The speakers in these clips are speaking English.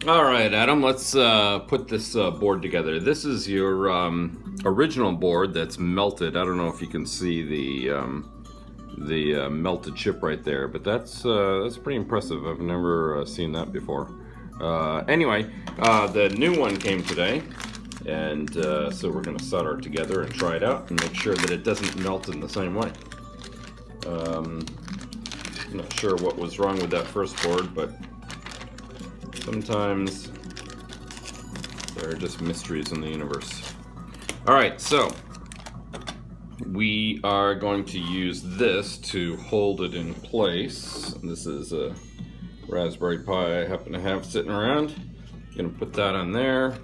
All right, Adam, let's put this board together. This is your original board that's melted. I don't know if you can see the melted chip right there, but that's pretty impressive. I've never seen that before. Anyway, the new one came today, and so we're going to solder it together and try it out and make sure that it doesn't melt in the same way. I'm not sure what was wrong with that first board, but sometimes there are just mysteries in the universe. All right, so we are going to use this to hold it in place. This is a Raspberry Pi I happen to have sitting around. I'm gonna put that on there,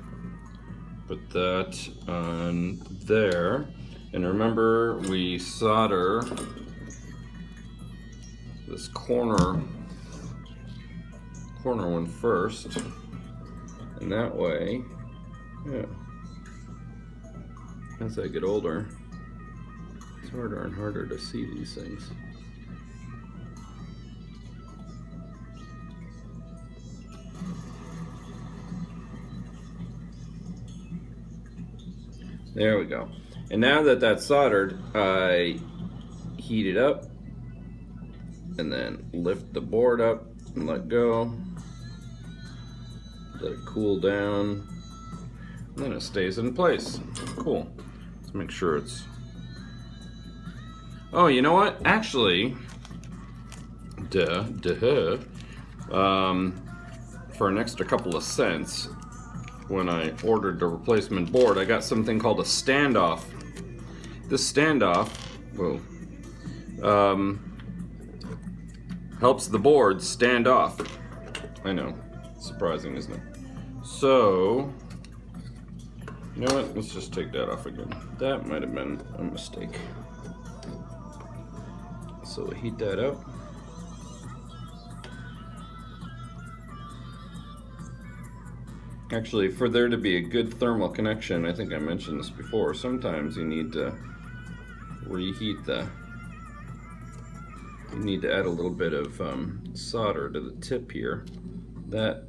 put that on there, and remember we solder this corner one first, and that way, yeah, as I get older, it's harder and harder to see these things. There we go. And now that that's soldered, I heat it up and then lift the board up and let go. Let it cool down. And then it stays in place. Cool. Let's make sure it's... Oh, you know what? Actually, for an extra couple of cents, when I ordered the replacement board, I got something called a standoff. This standoff, whoa, helps the board stand off. I know, surprising, isn't it? So, you know what? Let's just take that off again. That might have been a mistake. So we'll heat that up. Actually, for there to be a good thermal connection, I think I mentioned this before, sometimes you need to reheat you need to add a little bit of solder to the tip here. That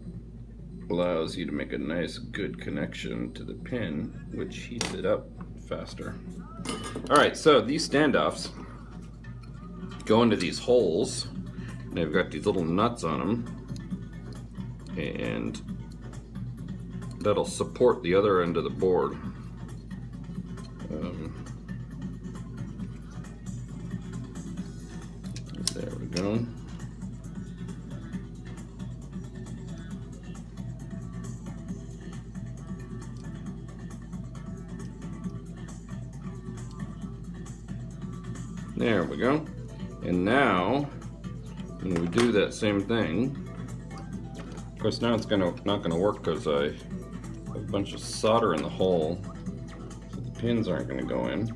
allows you to make a nice good connection to the pin, which heats it up faster. Alright, so these standoffs go into these holes, and they've got these little nuts on them, and that'll support the other end of the board. There we go. There we go. And now, when we do that same thing, of course now it's not gonna work because I have a bunch of solder in the hole, so the pins aren't gonna go in.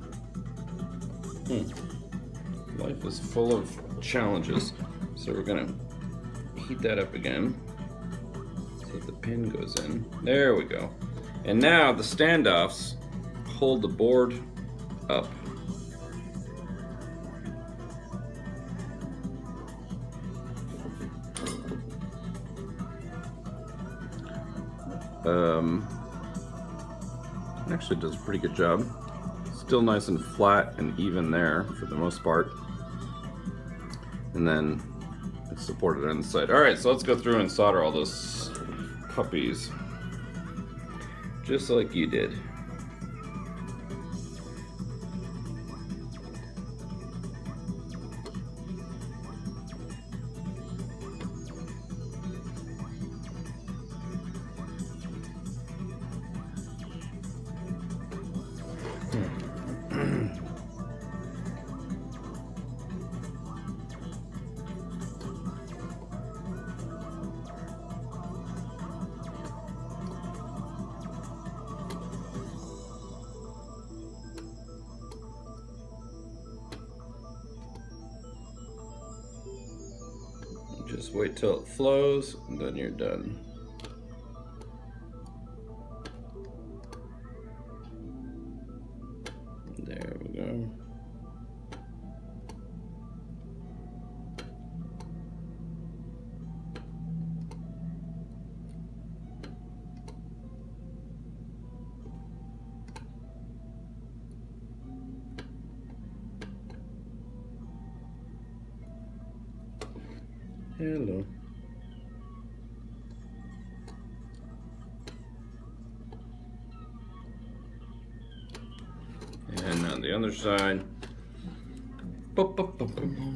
Life is full of challenges. So we're gonna heat that up again so the pin goes in. There we go. And now the standoffs hold the board up. It actually does a pretty good job. Still nice and flat and even there for the most part. And then it's supported on the side. Alright, so let's go through and solder all those puppies. Just like you did. Just wait till it flows, and then you're done. There we go. Hello. And on the other side. Boop, boop, boop, boop.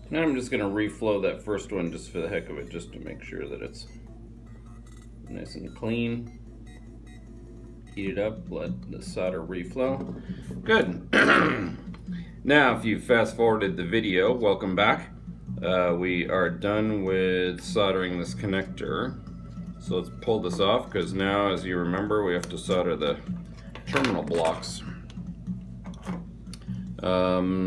Now I'm just going to reflow that first one just for the heck of it, just to make sure that it's nice and clean. Heat it up, let the solder reflow. Good. Now, if you fast forwarded the video, welcome back. We are done with soldering this connector. So let's pull this off, because now, as you remember, we have to solder the terminal blocks.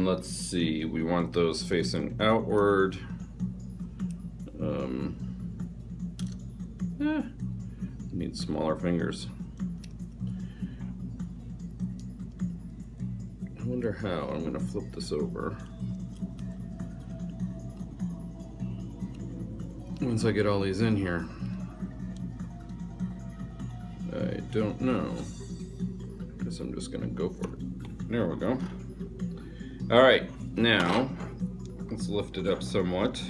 Let's see, we want those facing outward. Need smaller fingers. I wonder how. I'm going to flip this over. Once I get all these in here. I don't know. Guess I'm just going to go for it. There we go. Alright, now let's lift it up somewhat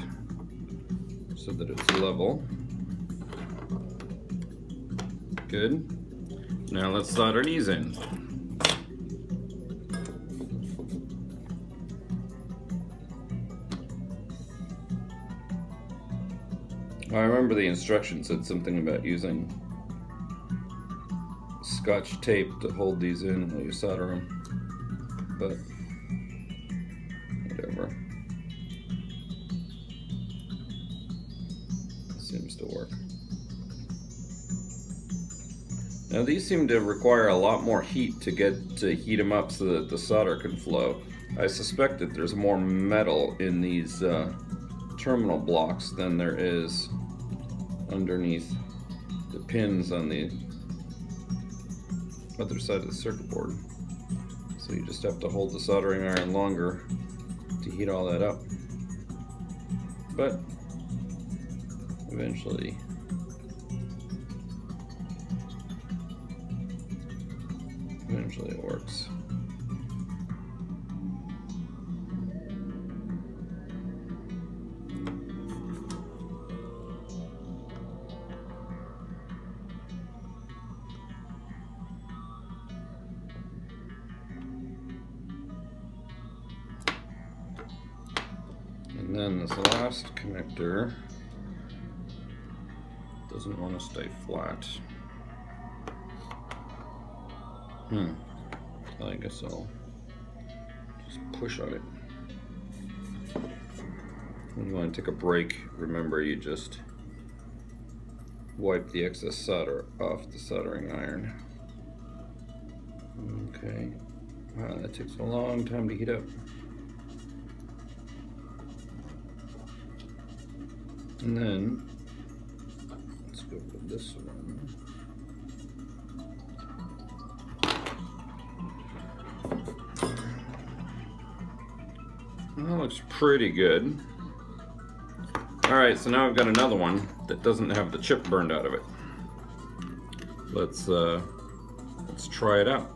so that it's level. Good. Now let's solder these in. I remember the instructions said something about using Scotch tape to hold these in while you solder them, but whatever. Seems to work. Now these seem to require a lot more heat to heat them up so that the solder can flow. I suspect that there's more metal in these terminal blocks than there is underneath the pins on the other side of the circuit board. So you just have to hold the soldering iron longer to heat all that up. But eventually it works. And then this last connector doesn't want to stay flat. I guess I'll just push on it. When you want to take a break, remember you just wipe the excess solder off the soldering iron. Okay. Wow, that takes a long time to heat up. And then, let's go with this one. That looks pretty good. Alright, so now I've got another one that doesn't have the chip burned out of it. Let's try it out.